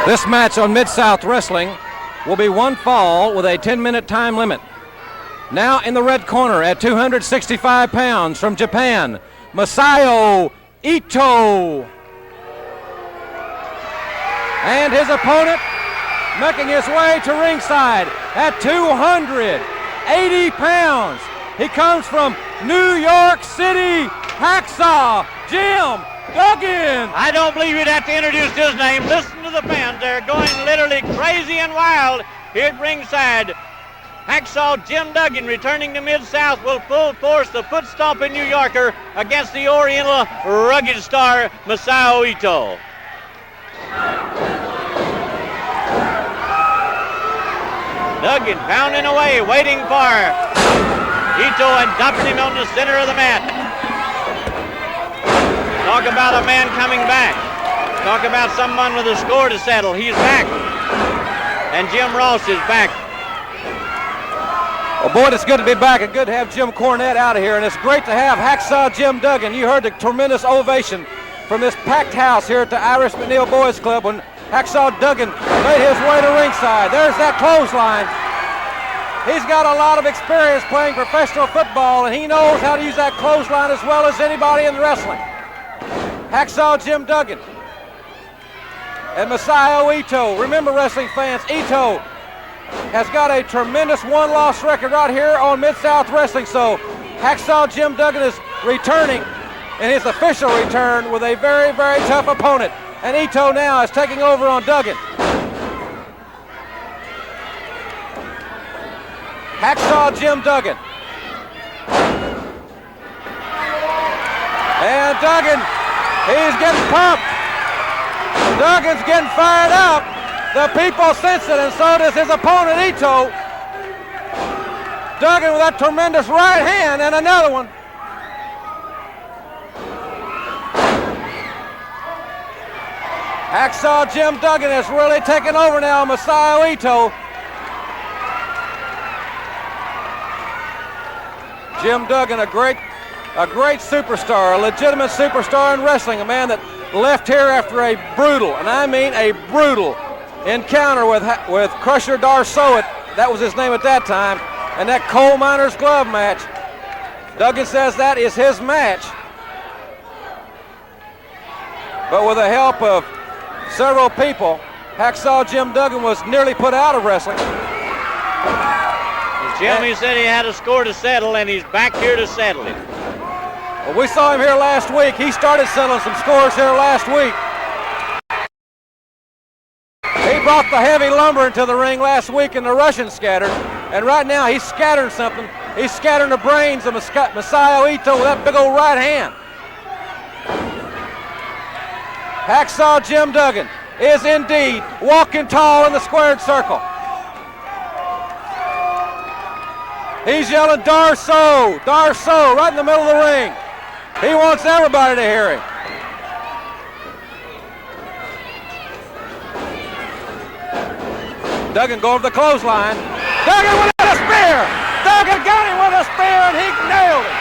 This match on Mid-South Wrestling will be one fall with a 10-minute time limit. Now in the red corner at 265 pounds from Japan, Masao Ito. And his opponent making his way to ringside at 280 pounds. He comes from New York City, Hacksaw Duggan. I don't believe you'd have to introduce his name. Listen to the fans. They're going literally crazy and wild here at ringside. Hacksaw Jim Duggan, returning to Mid-South, will full force the foot-stomping New Yorker against the Oriental rugged star Masao Ito. Duggan pounding away, waiting for Ito and dumping him on the center of the mat. Talk about a man coming back. Talk about someone with a score to settle. He's back. And Jim Ross is back. Well, boy, it's good to be back and good to have Jim Cornette out of here. And it's great to have Hacksaw Jim Duggan. You heard the tremendous ovation from this packed house here at the Irish McNeil Boys Club when Hacksaw Duggan made his way to ringside. There's that clothesline. He's got a lot of experience playing professional football, and he knows how to use that clothesline as well as anybody in wrestling. Hacksaw Jim Duggan and Masao Ito. Remember, wrestling fans, Ito has got a tremendous one-loss record right here on Mid-South Wrestling. So Hacksaw Jim Duggan is returning in his official return with a very, very tough opponent. And Ito now is taking over on Duggan. Hacksaw Jim Duggan. And Duggan, he's getting pumped. Duggan's getting fired up. The people sense it, and so does his opponent, Ito. Duggan with that tremendous right hand, and another one. Hacksaw Jim Duggan is really taking over now, Masao Ito. Jim Duggan, a great superstar, a legitimate superstar in wrestling, a man that left here after a brutal, and I mean a brutal, encounter with Crusher Darsow, that was his name at that time, and that coal miner's glove match. Duggan says that is his match. But with the help of several people, Hacksaw Jim Duggan was nearly put out of wrestling. Jimmy said he had a score to settle, and he's back here to settle it. Well, we saw him here last week. He started settling some scores here last week. He brought the heavy lumber into the ring last week and the Russians scattered. And right now he's scattering something. He's scattering the brains of Masao Ito with that big old right hand. Hacksaw Jim Duggan is indeed walking tall in the squared circle. He's yelling, Darsow, Darsow, right in the middle of the ring. He wants everybody to hear him. Duggan going for the clothesline. Duggan with a spear. Duggan got him with a spear, and he nailed him.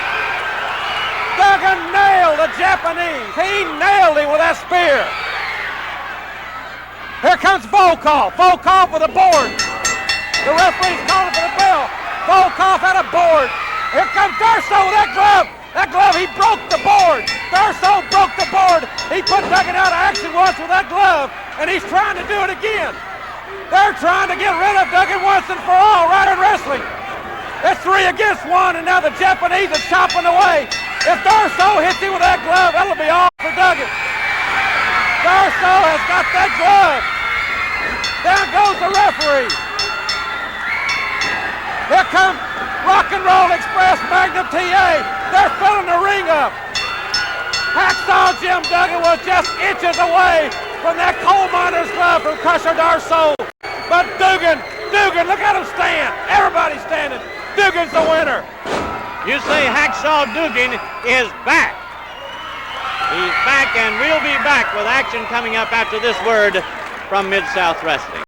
Duggan nailed the Japanese. He nailed him with that spear. Here comes Volkov. Volkov with a board. The referee's calling for the bell. Volkov had a board. Here comes Darsow with that glove. That glove, he broke the board. Darsow broke the board. He put Duggan out of action once with that glove, and he's trying to do it again. They're trying to get rid of Duggan once and for all right in wrestling. It's 3 against 1, and now the Japanese are chopping away. If Darsow hits him with that glove, that'll be all for Duggan. Darsow has got that glove. Down goes the referee. Here comes Rock and Roll Express Magnum TA. They're filling the ring up. Hacksaw Jim Duggan was just inches away from that coal miner's glove from Crusher Darsow. But Duggan, look at him stand. Everybody's standing. Duggan's the winner. You say Hacksaw Duggan is back. He's back, and we'll be back with action coming up after this word from Mid-South Wrestling.